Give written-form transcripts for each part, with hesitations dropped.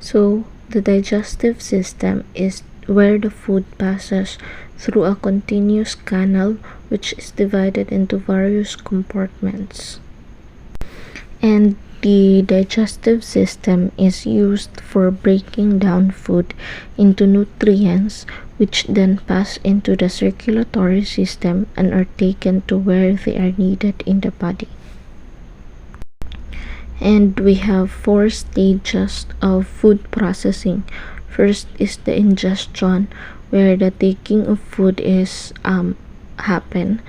So, the digestive system is where the food passes through a continuous canal which is divided into various compartments. And the digestive system is used for breaking down food into nutrients which then pass into the circulatory system and are taken to where they are needed in the body. And we have 4 stages of food processing. First is the ingestion, where the taking of food is happen.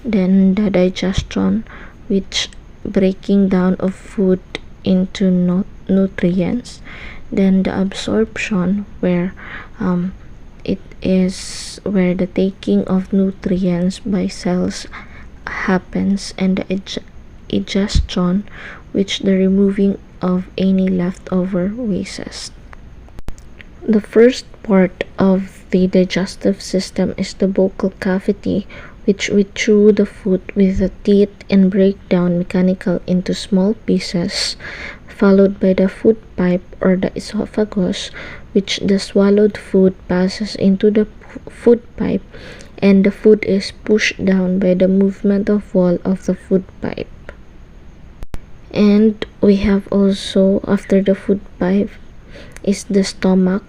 Then the digestion, which breaking down of food into nutrients. Then the absorption, where it is where the taking of nutrients by cells happens, and the digestion, which the removing of any leftover wastes. The first part of the digestive system is the buccal cavity, which we chew the food with the teeth and break down mechanical into small pieces, followed by the food pipe or the esophagus, which the swallowed food passes into the food pipe, and the food is pushed down by the movement of wall of the food pipe. And we have also, after the food pipe, is the stomach,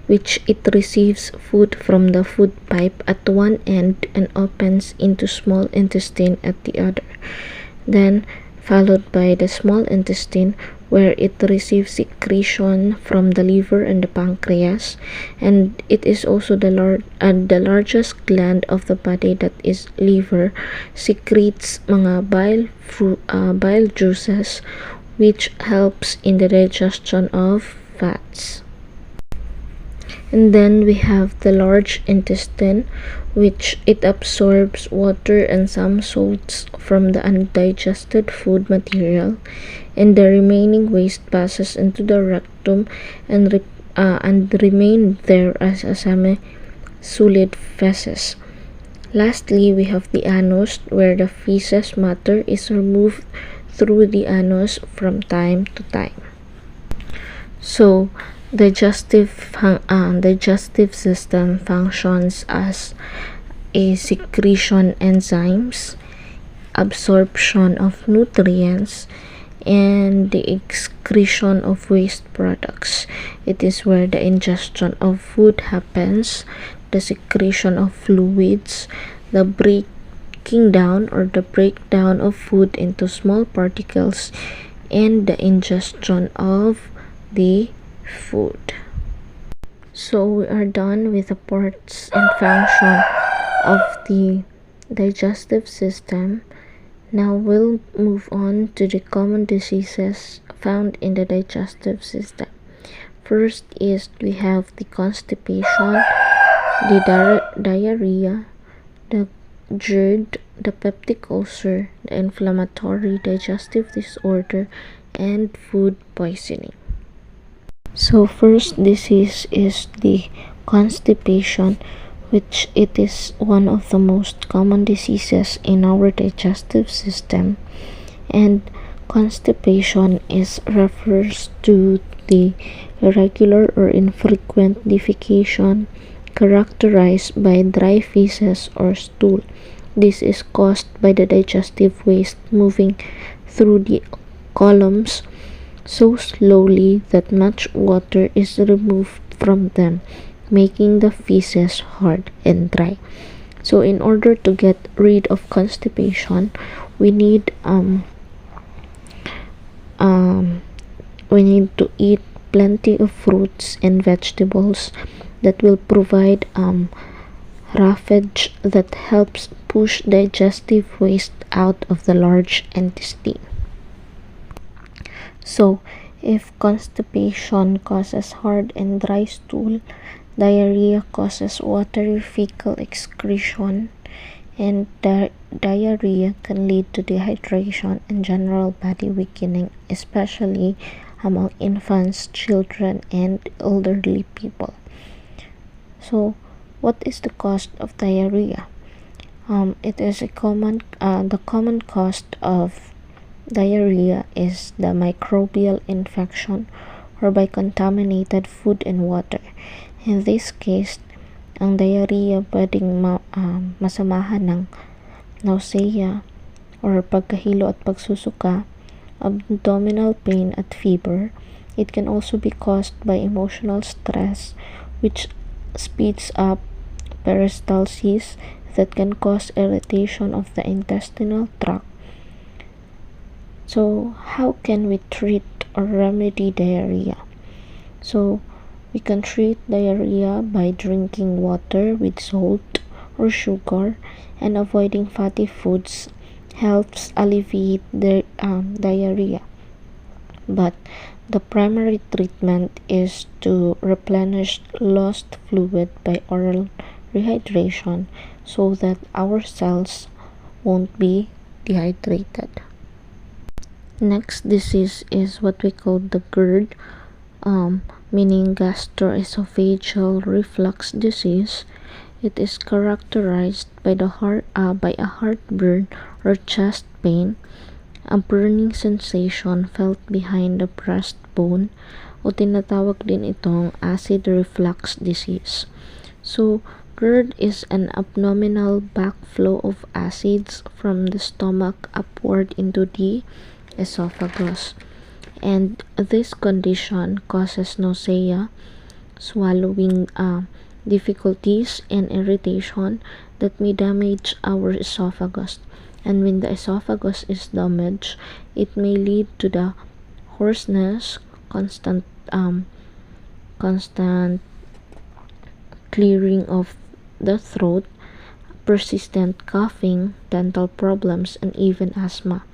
which it receives food from the food pipe at one end and opens into small intestine at the other. Then followed by the small intestine, where it receives secretion from the liver and the pancreas, and it is also the largest gland of the body, that is liver, secretes mga bile juices, which helps in the digestion of fats. And then we have the large intestine, which it absorbs water and some salts from the undigested food material, and the remaining waste passes into the rectum and remain there as a semi-solid feces. Lastly, we have the anus, where the feces matter is removed through the anus from time to time. So, digestive system functions as a secretion enzymes, absorption of nutrients, and the excretion of waste products. It is where the ingestion of food happens, the secretion of fluids, the breaking down or the breakdown of food into small particles, and the ingestion of the food. So we are done with the parts and function of the digestive system. Now we'll move on to the common diseases found in the digestive system. First is we have the constipation, the diarrhea, the GERD, the peptic ulcer, the inflammatory digestive disorder, and food poisoning. So first disease is the constipation, which it is one of the most common diseases in our digestive system. And constipation refers to the irregular or infrequent defecation characterized by dry feces or stool. This is caused by the digestive waste moving through the columns so slowly that much water is removed from them, making the feces hard and dry. So in order to get rid of constipation, we need to eat plenty of fruits and vegetables that will provide roughage that helps push digestive waste out of the large intestine. So, if constipation causes hard and dry stool, diarrhea causes watery fecal excretion, and diarrhea can lead to dehydration and general body weakening, especially among infants, children, and elderly people. So, what is the cause of diarrhea? It is the common cause of diarrhea is the microbial infection or by contaminated food and water. In this case, ang diarrhea pwedeng masamahan ng nausea or pagkahilo at pagsusuka, abdominal pain at fever. It can also be caused by emotional stress, which speeds up peristalsis that can cause irritation of the intestinal tract. So, how can we treat or remedy diarrhea? So, we can treat diarrhea by drinking water with salt or sugar, and avoiding fatty foods helps alleviate the diarrhea. But the primary treatment is to replenish lost fluid by oral rehydration so that our cells won't be dehydrated. Next disease is what we call the GERD, meaning gastroesophageal reflux disease. It is characterized by a heartburn or chest pain, a burning sensation felt behind the breastbone, o tinatawag din itong acid reflux disease. So, GERD is an abdominal backflow of acids from the stomach upward into the esophagus. And this condition causes nausea, swallowing difficulties, and irritation that may damage our esophagus. And when the esophagus is damaged, it may lead to the hoarseness, constant clearing of the throat, persistent coughing, dental problems, and even asthma.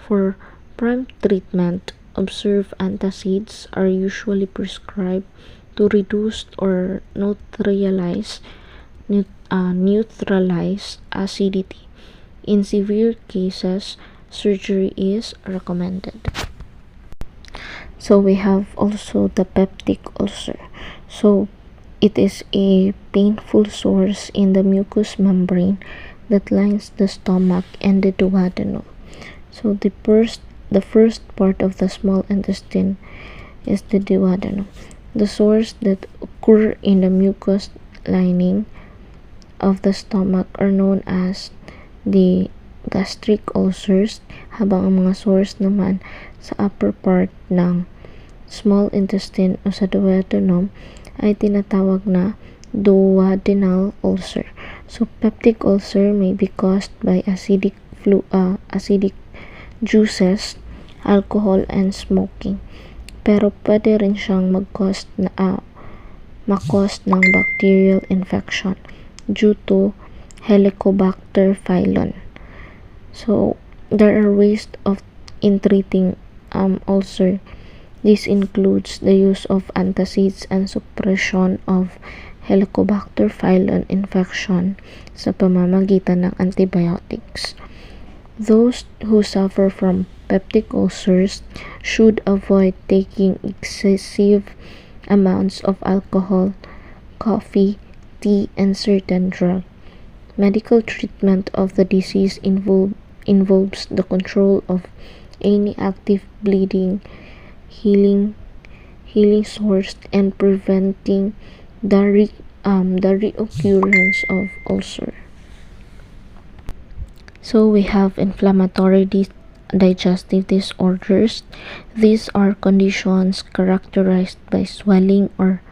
For prompt treatment, observed antacids are usually prescribed to reduce or neutralize acidity. In severe cases, surgery is recommended. So we have also the peptic ulcer. So it is a painful sores in the mucous membrane that lines the stomach and the duodenum. So the first part of the small intestine is the duodenum. The sores that occur in the mucous lining of the stomach are known as the gastric ulcers, habang ang mga sores naman sa upper part ng small intestine o sa duodenum ay tinatawag na duodenal ulcer. So, peptic ulcer may be caused by acidic juices, alcohol, and smoking. Pero pwede rin siyang mag-cause ng bacterial infection due to Helicobacter pylon. So, there are ways in treating ulcer. This includes the use of antacids and suppression of Helicobacter pylon infection sa pamamagitan ng antibiotics. Those who suffer from peptic ulcers should avoid taking excessive amounts of alcohol, coffee, tea, and certain drugs. Medical treatment of the disease involves the control of any active bleeding, healing sores, and preventing the reoccurrence of ulcer. So we have inflammatory digestive disorders. These are conditions characterized by swelling or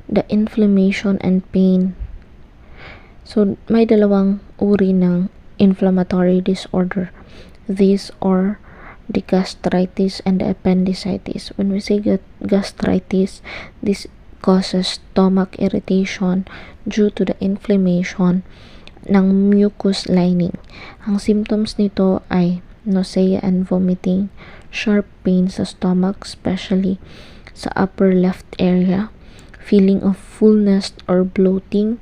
the inflammation and pain. So, may dalawang uri ng inflammatory disorder. These are the gastritis and the appendicitis. When we say gastritis, this causes stomach irritation due to the inflammation ng mucous lining. Ang symptoms nito ay nausea and vomiting, sharp pain sa stomach, especially sa upper left area, feeling of fullness or bloating,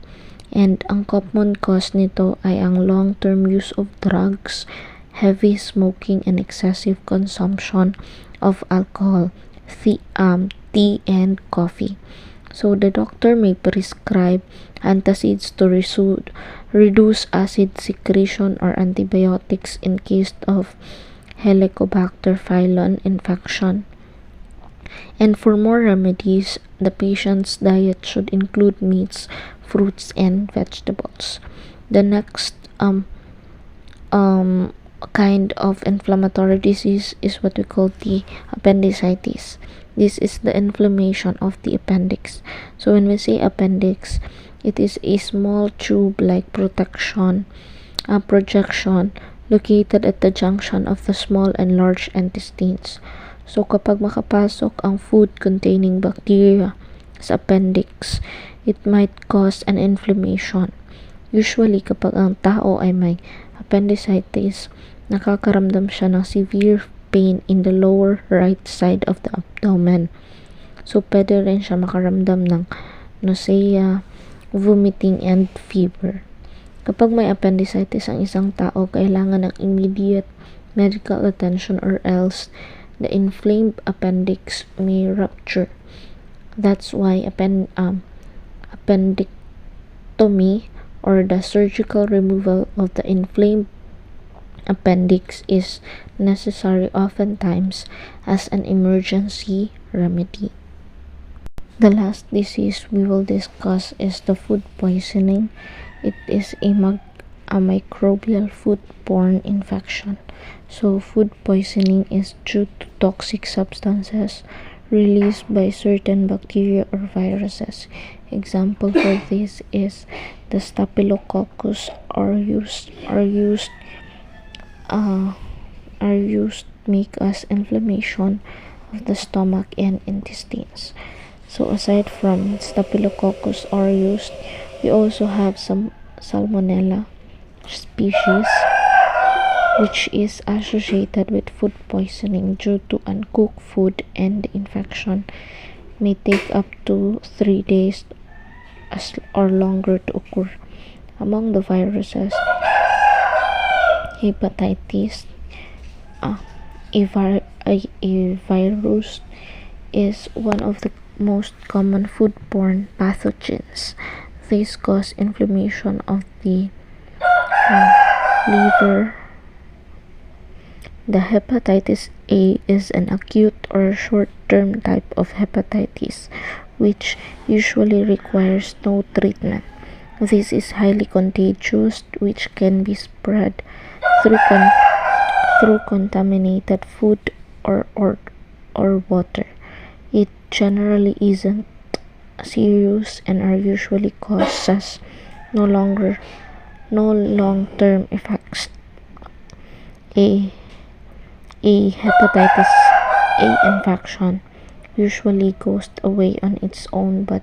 and ang common cause nito ay ang long-term use of drugs, heavy smoking, and excessive consumption of alcohol, tea and coffee. So the doctor may prescribe antacids to reduce acid secretion or antibiotics in case of Helicobacter pylon infection. And for more remedies, the patient's diet should include meats, fruits, and vegetables. The next um, kind of inflammatory disease is what we call the appendicitis. This is the inflammation of the appendix. So when we say appendix, it is a small tube-like projection located at the junction of the small and large intestines. So kapag makapasok ang food-containing bacteria sa appendix, it might cause an inflammation. Usually, kapag ang tao ay may appendicitis, nakakaramdam siya ng severe pain in the lower right side of the abdomen. So, pwede rin siya makaramdam ng nausea, vomiting, and fever. Kapag may appendicitis ang isang tao, kailangan ng immediate medical attention or else the inflamed appendix may rupture. That's why appendectomy or the surgical removal of the inflamed appendix is necessary oftentimes as an emergency remedy. The last disease we will discuss is the food poisoning. It is a microbial foodborne infection. So food poisoning is due to toxic substances released by certain bacteria or viruses. Example for this is the Staphylococcus aureus make us inflammation of the stomach and intestines. So aside from Staphylococcus aureus, we also have some Salmonella species which is associated with food poisoning due to uncooked food, and the infection may take up to 3 days or longer to occur. Among the viruses, hepatitis, a virus is one of the most common foodborne pathogens. These cause inflammation of the liver. The hepatitis A is an acute or short-term type of hepatitis which usually requires no treatment. This is highly contagious, which can be spread through contaminated food or water. It generally isn't serious and are usually causes no long-term effects. A hepatitis A infection usually goes away on its own, but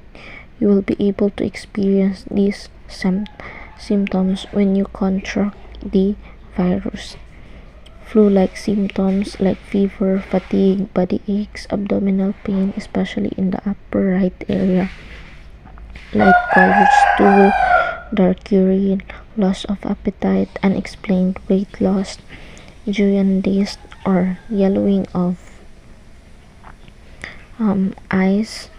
you will be able to experience these symptoms when you contract the virus. Flu-like symptoms like fever, fatigue, body aches, abdominal pain, especially in the upper right area, light colored stool, dark urine, loss of appetite, unexplained weight loss, jaundice or yellowing of eyes.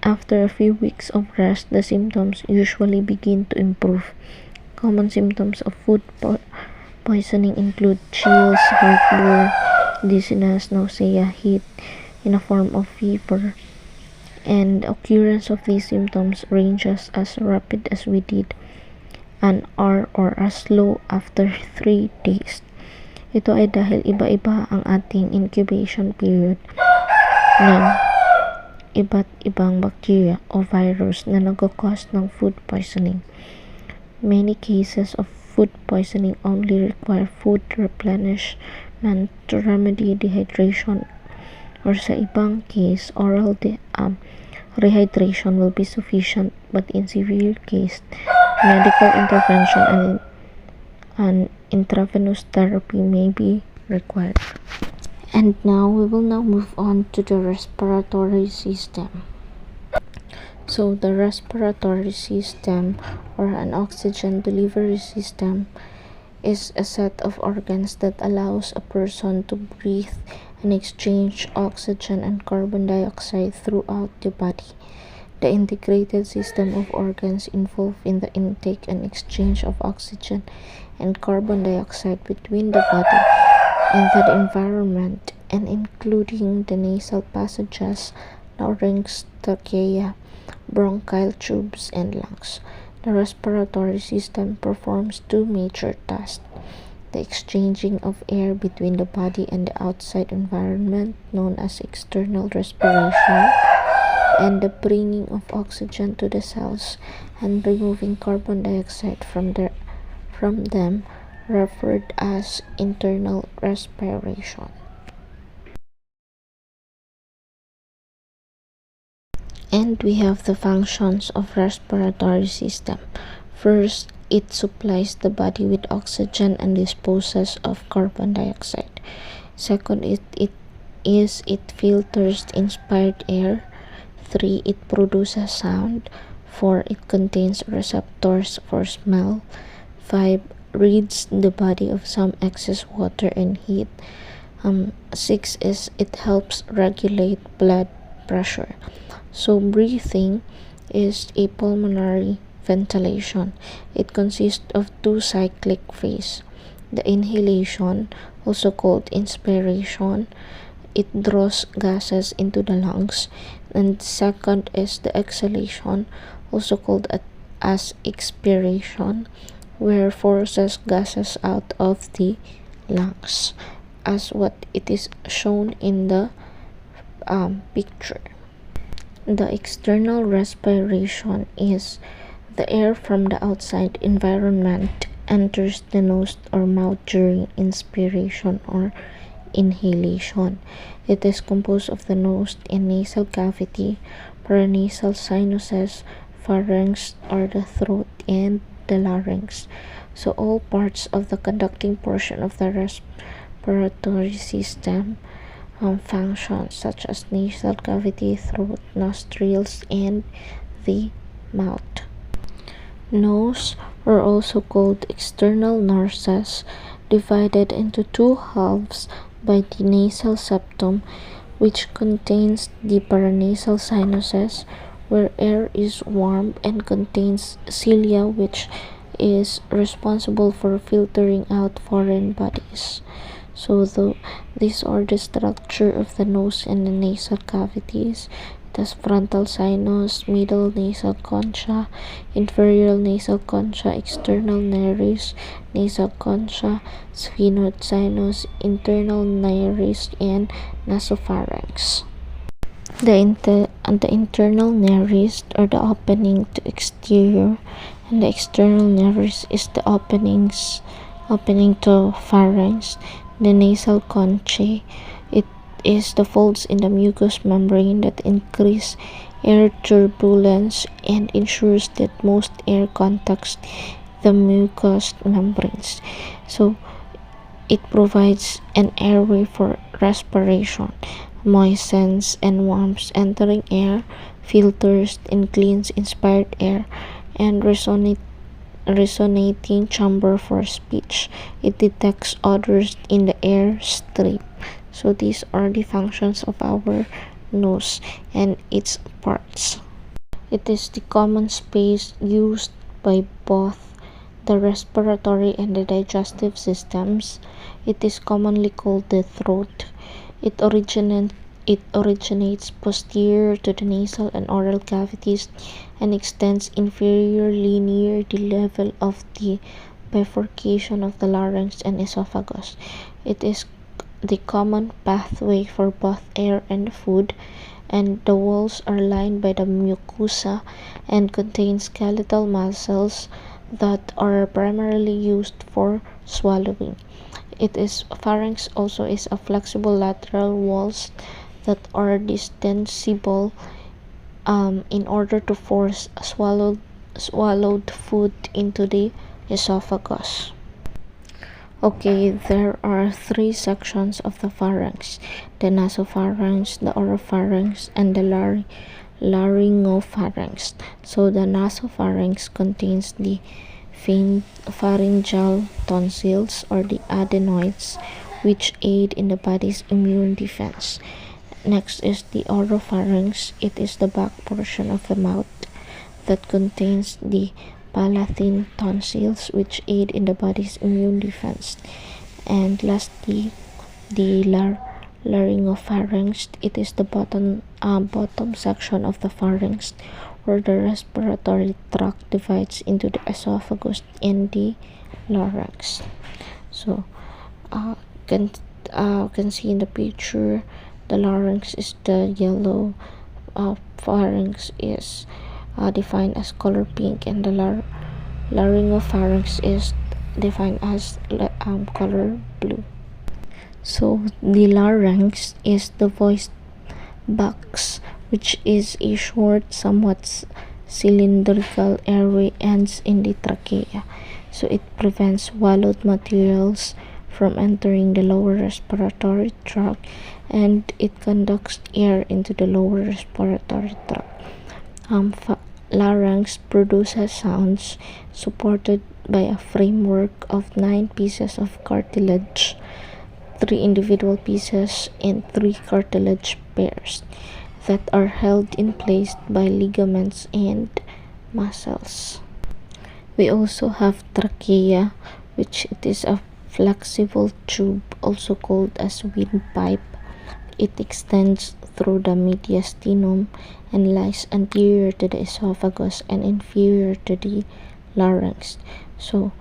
After a few weeks of rest, the symptoms usually begin to improve. Common symptoms of food poisoning include chills, heartburn, dizziness, nausea, heat in a form of fever, and the occurrence of these symptoms ranges as rapid as we did an hour or as low after 3 days. Ito ay dahil iba-iba ang ating incubation period ng iba't ibang bacteria o virus na nagkakos ng food poisoning. Many cases of food poisoning only require food replenishment to remedy dehydration, or sa ibang case, oral rehydration will be sufficient, but in severe case, medical intervention and intravenous therapy may be required. And now we will move on to the respiratory system. So the respiratory system, or an oxygen delivery system, is a set of organs that allows a person to breathe and exchange oxygen and carbon dioxide throughout the body. The integrated system of organs involved in the intake and exchange of oxygen and carbon dioxide between the body and the environment and including the nasal passages, larynx, trachea, bronchial tubes, and lungs. The respiratory system performs two major tasks: the exchanging of air between the body and the outside environment, known as external respiration, and the bringing of oxygen to the cells and removing carbon dioxide from them, referred as internal respiration. And we have the functions of respiratory system. First, it supplies the body with oxygen and disposes of carbon dioxide. Second, it filters inspired air. 3. It produces sound. 4. It contains receptors for smell. 5. Rids the body of some excess water and heat. 6 is it helps regulate blood pressure. So breathing is a pulmonary ventilation. It consists of two cyclic phases. The inhalation, also called inspiration, it draws gases into the lungs. And second is the exhalation, also called as expiration, where forces gases out of the lungs, as what it is shown in the picture. The external respiration is the air from the outside environment enters the nose or mouth during inspiration or inhalation. It is composed of the nose and nasal cavity, paranasal sinuses, pharynx or the throat, and the larynx. So all parts of the conducting portion of the respiratory system functions, such as nasal cavity, throat, nostrils, and the mouth. Nose, or also called external narses, divided into two halves by the nasal septum, which contains the paranasal sinuses, where air is warm, and contains cilia, which is responsible for filtering out foreign bodies. So these are the structure of the nose and the nasal cavities. It has frontal sinus, middle nasal concha, inferior nasal concha, external nares, nasal concha, sphenoid sinus, internal nares, and nasopharynx. The internal nares are the opening to exterior, and the external nares is the opening to pharynx. The nasal conchae, it is the folds in the mucous membrane that increase air turbulence and ensures that most air contacts the mucous membranes. So it provides an airway for respiration, moistens and warms entering air, filters and cleans inspired air, and resonating chamber for speech. It detects odors in the air stream. So these are the functions of our nose and its parts. It is the common space used by both the respiratory and the digestive systems. It is commonly called the throat. It originates posterior to the nasal and oral cavities and extends inferiorly near the level of the bifurcation of the larynx and esophagus. It is the common pathway for both air and food, and the walls are lined by the mucosa and contain skeletal muscles that are primarily used for swallowing. Pharynx also is a flexible lateral walls that are distensible in order to force swallowed food into the esophagus. Okay, there are three sections of the pharynx: the nasopharynx, the oropharynx, and the laryngopharynx. So the nasopharynx contains the pharyngeal tonsils or the adenoids, which aid in the body's immune defense. Next is the oropharynx. It is the back portion of the mouth that contains the palatine tonsils, which aid in the body's immune defense. And lastly, the Laryngopharynx. It is the bottom section of the pharynx, where the respiratory tract divides into the esophagus and the larynx. So, uh, can can see in the picture, the larynx is the yellow, pharynx is defined as color pink, and the laryngopharynx is defined as color blue. So the larynx is the voice box, which is a short, somewhat cylindrical airway ends in the trachea. So it prevents swallowed materials from entering the lower respiratory tract, and it conducts air into the lower respiratory tract. Larynx produces sounds supported by a framework of 9 pieces of cartilage, 3 individual pieces and 3 cartilage pairs that are held in place by ligaments and muscles. We also have trachea, which it is a flexible tube, also called as windpipe. It extends through the mediastinum and lies anterior to the esophagus and inferior to the larynx. So,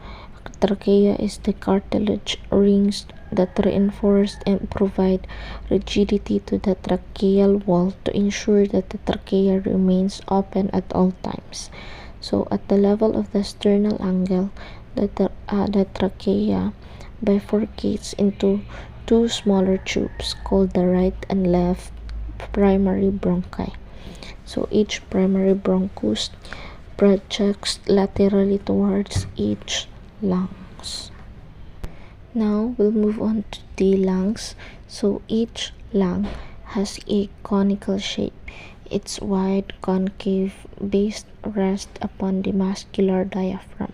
trachea is the cartilage rings that reinforce and provide rigidity to the tracheal wall to ensure that the trachea remains open at all times. So, at the level of the sternal angle, the trachea bifurcates into 2 smaller tubes called the right and left primary bronchi. So each primary bronchus projects laterally towards each lungs. Now we'll move on to the lungs. So each lung has a conical shape. Its wide concave base rests upon the muscular diaphragm.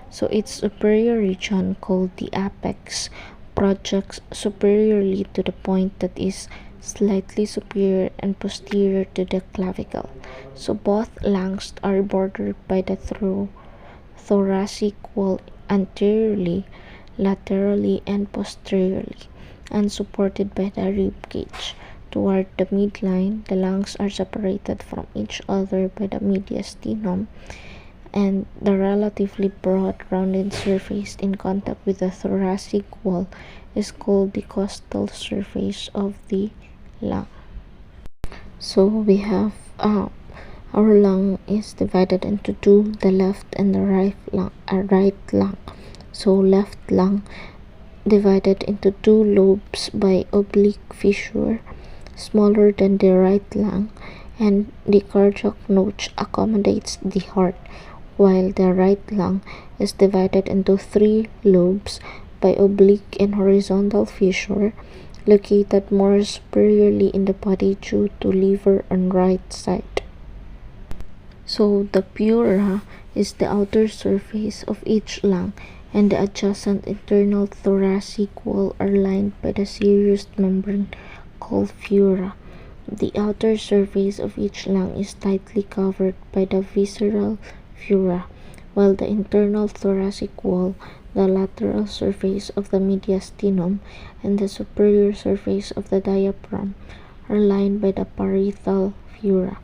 So its superior region, called the apex, projects superiorly to the point that is slightly superior and posterior to the clavicle. So both lungs are bordered by the thoracic wall anteriorly, laterally, and posteriorly, and supported by the rib cage. Toward the midline, the lungs are separated from each other by the mediastinum, and the relatively broad rounded surface in contact with the thoracic wall is called the costal surface of the lung. So we have our lung is divided into 2, the left and the right lung. So left lung divided into 2 lobes by oblique fissure, smaller than the right lung, and the cardiac notch accommodates the heart, while the right lung is divided into 3 lobes by oblique and horizontal fissure, located more superiorly in the body due to liver on right side. So the pleura is the outer surface of each lung, and the adjacent internal thoracic wall are lined by the serous membrane called pleura. The outer surface of each lung is tightly covered by the visceral pleura, while the internal thoracic wall, the lateral surface of the mediastinum, and the superior surface of the diaphragm are lined by the parietal pleura.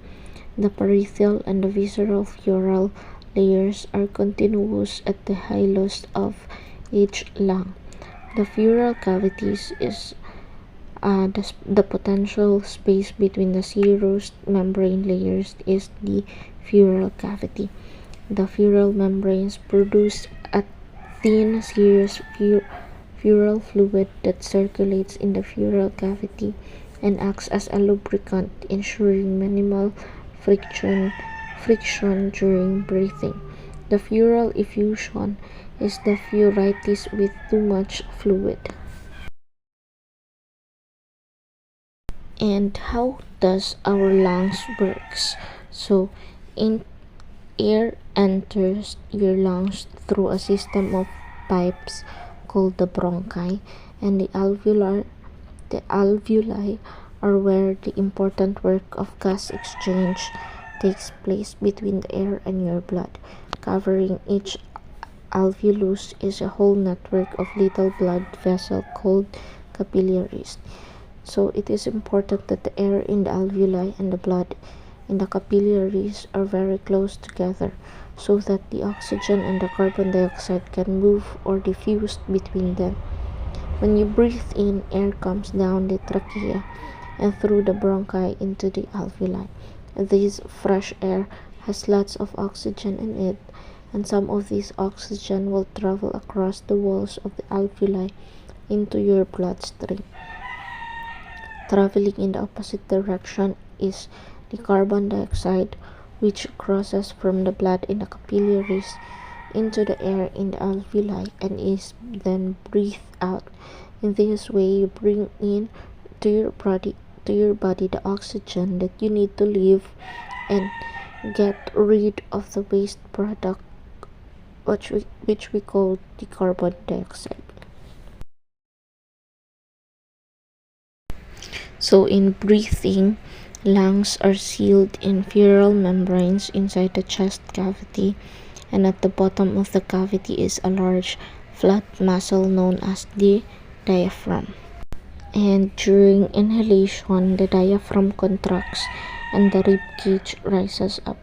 The parietal and the visceral pleural layers are continuous at the hilus of each lung. The pleural cavities is the potential space between the serous membrane layers is the pleural cavity. The pleural membranes produce a thin serous pleural fluid that circulates in the pleural cavity and acts as a lubricant, ensuring minimal friction during breathing. The pleural effusion is the pleuritis with too much fluid. And how does our lungs works? So air enters your lungs through a system of pipes called the bronchi, and the alveoli are where the important work of gas exchange takes place between the air and your blood. Covering each alveolus is a whole network of little blood vessels called capillaries. So it is important that the air in the alveoli and the blood in the capillaries are very close together so that the oxygen and the carbon dioxide can move or diffuse between them. When you breathe in, air comes down the trachea and through the bronchi into the alveoli. This fresh air has lots of oxygen in it, and some of this oxygen will travel across the walls of the alveoli into your bloodstream. Traveling in the opposite direction is the carbon dioxide, which crosses from the blood in the capillaries into the air in the alveoli and is then breathed out. In this way, you bring in to your body the oxygen that you need to live and get rid of the waste product which we call the carbon dioxide. So in breathing, lungs are sealed in pleural membranes inside the chest cavity, and at the bottom of the cavity is a large flat muscle known as the diaphragm. And during inhalation, the diaphragm contracts and the rib cage rises up.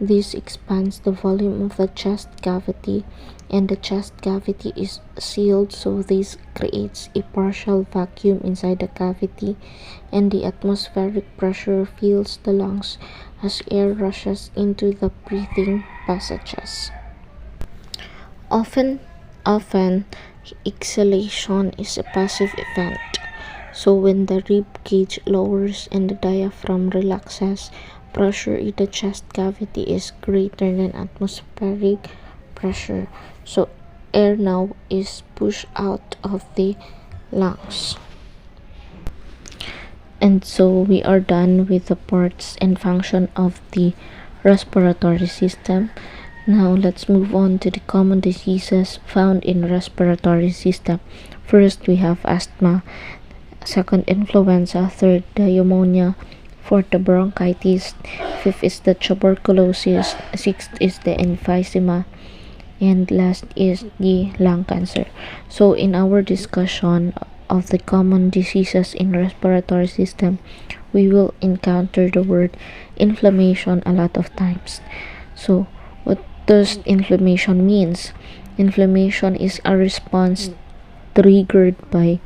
This expands the volume of the chest cavity, and the chest cavity is sealed, so this creates a partial vacuum inside the cavity, and the atmospheric pressure fills the lungs as air rushes into the breathing passages. Often, exhalation is a passive event. So when the rib cage lowers and the diaphragm relaxes, pressure in the chest cavity is greater than atmospheric pressure. So air now is pushed out of the lungs. And so we are done with the parts and function of the respiratory system. Now let's move on to the common diseases found in respiratory system. First, we have asthma. Second, influenza. Third, the pneumonia. Fourth, the bronchitis. Fifth is the tuberculosis. Sixth is the emphysema. And last is the lung cancer. So in our discussion of the common diseases in respiratory system, we will encounter the word inflammation a lot of times. So what does inflammation means? Inflammation is a response triggered by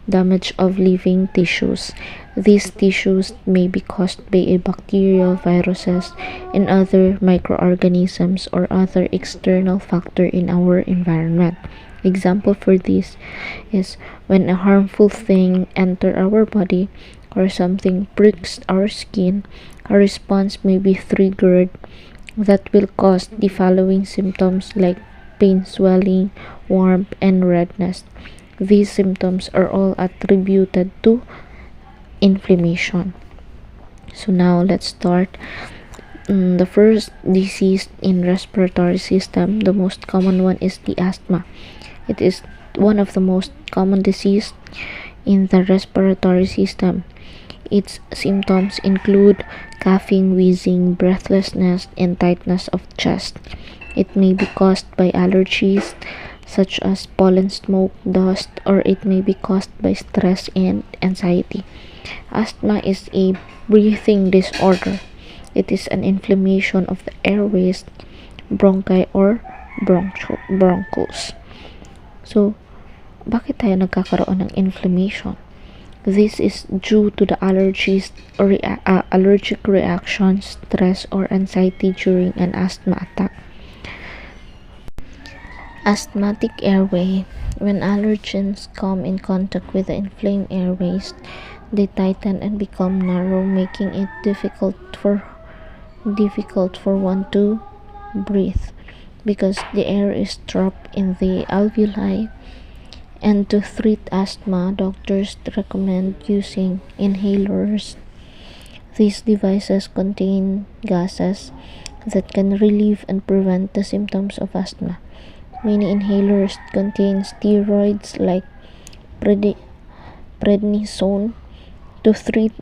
damage of living tissues. These tissues may be caused by a bacterial, viruses, and other microorganisms or other external factor in our environment. Example for this is when a harmful thing enter our body or something pricks our skin, a response may be triggered that will cause the following symptoms like pain, swelling, warmth, and redness. These symptoms are all attributed to inflammation. So now let's start. The first disease in respiratory system, the most common one is the asthma. It is one of the most common disease in the respiratory system. Its symptoms include coughing, wheezing, breathlessness, and tightness of chest. It may be caused by allergies such as pollen, smoke, dust, or it may be caused by stress and anxiety. Asthma is a breathing disorder. It is an inflammation of the airways, bronchi, or bronchos. So, bakit tayo nagkakaroon ng inflammation? This is due to the allergic reactions, stress, or anxiety during an asthma attack. Asthmatic airway. When allergens come in contact with the inflamed airways, they tighten and become narrow, making it difficult for one to breathe because the air is trapped in the alveoli. And to treat asthma, doctors recommend using inhalers. These devices contain gases that can relieve and prevent the symptoms of asthma. Many inhalers contain steroids like prednisone to treat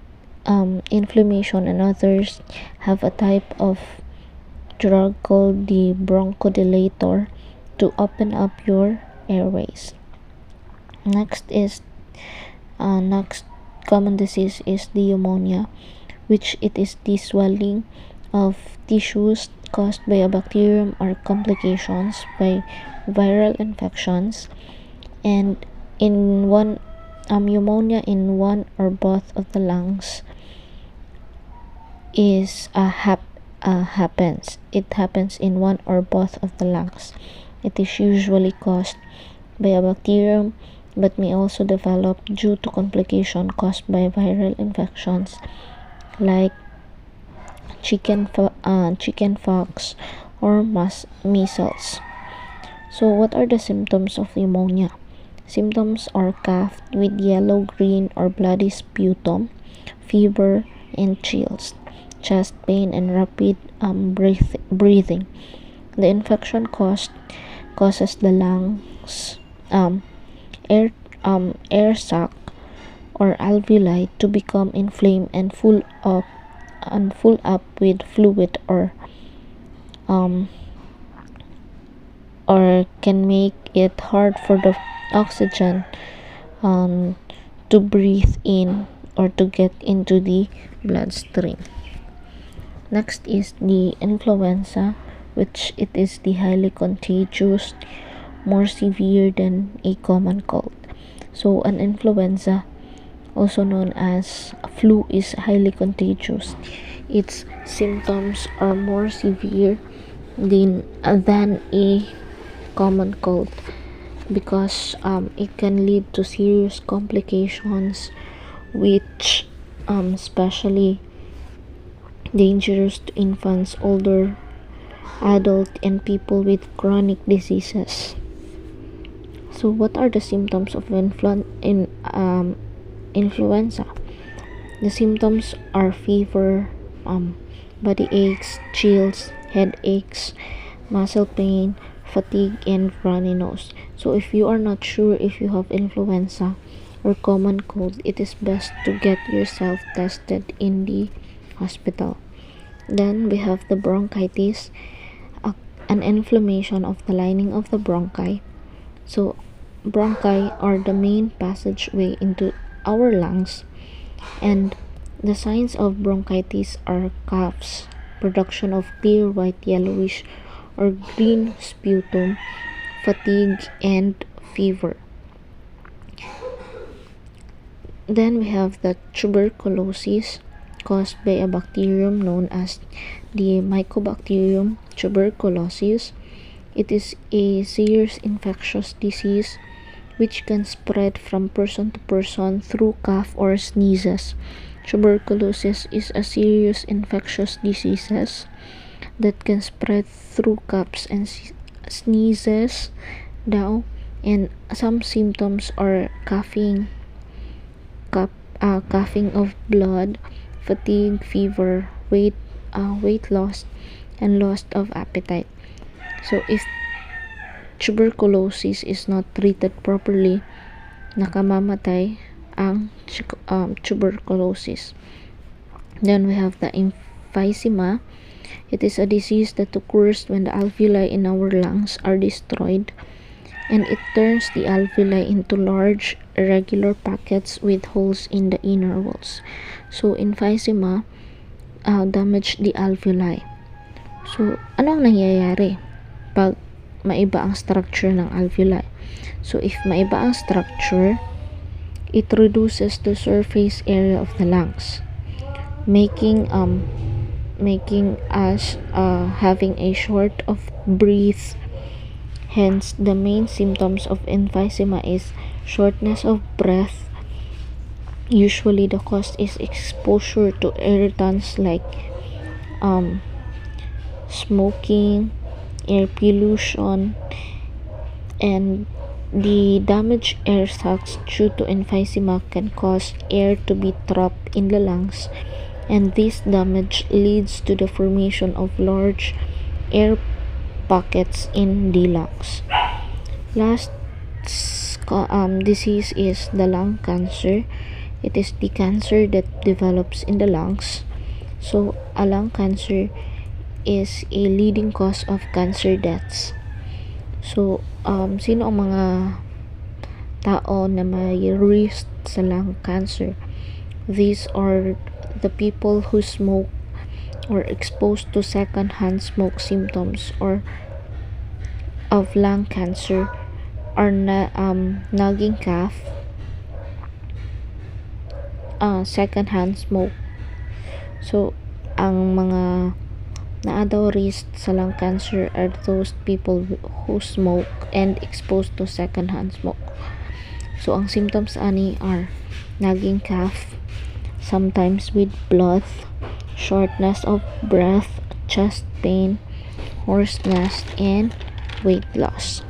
inflammation, and others have a type of drug called the bronchodilator to open up your airways. Next common disease is the pneumonia, which it is the swelling of tissues caused by a bacterium or complications by viral infections. And in one pneumonia in one or both of the lungs is happens. It happens in one or both of the lungs. It is usually caused by a bacterium, but may also develop due to complication caused by viral infections like chickenpox or measles. So what are the symptoms of pneumonia? Symptoms are cough with yellow, green, or bloody sputum, fever, and chills, chest pain, and rapid breathing. The infection causes the lungs air sac or alveoli to become inflamed and full up with fluid um, or can make it hard for the oxygen to breathe in or to get into the bloodstream. Next is the influenza, which it is the highly contagious, more severe than a common cold. So an influenza, also known as flu, is highly contagious. Its symptoms are more severe than a common cold because it can lead to serious complications, which especially dangerous to infants, older adult, and people with chronic diseases. So what are the symptoms of influenza? The symptoms are fever, body aches, chills, headaches, muscle pain, fatigue, and runny nose. So if you are not sure if you have influenza or common cold, it is best to get yourself tested in the hospital. Then we have the bronchitis, an inflammation of the lining of the bronchi. So bronchi are the main passageway into our lungs, and the signs of bronchitis are coughs, production of clear white, yellowish, or green sputum, fatigue, and fever. Then we have the tuberculosis caused by a bacterium known as the Mycobacterium tuberculosis. It is a serious infectious disease which can spread from person to person through cough or sneezes. Tuberculosis is a serious infectious disease that can spread through coughs and sneezes now, and some symptoms are coughing of blood, fatigue, fever, weight loss, and loss of appetite. So if tuberculosis is not treated properly, nakamamatay ang tuberculosis. Then we have the emphysema. It is a disease that occurs when the alveoli in our lungs are destroyed, and it turns the alveoli into large irregular pockets with holes in the inner walls. So emphysema damage the alveoli. So ano ang nangyayari pag maiba ang structure ng alveoli? So if maiba ang structure, it reduces the surface area of the lungs, making us having a short of breath. Hence, the main symptoms of emphysema is shortness of breath. Usually, the cause is exposure to irritants like smoking, air pollution, and the damaged air sacs due to emphysema can cause air to be trapped in the lungs, and this damage leads to the formation of large air pockets in the lungs. Last disease is the lung cancer. It is the cancer that develops in the lungs. So a lung cancer is a leading cause of cancer deaths. So sino ang mga tao na may risk sa lung cancer? These are the people who smoke or exposed to secondhand smoke symptoms or of lung cancer or nagging cough, secondhand smoke. So, ang mga naa daw risk sa lung cancer are those people who smoke and exposed to secondhand smoke. So, ang symptoms ani are nagging cough, sometimes with blood, shortness of breath, chest pain, hoarseness, and weight loss.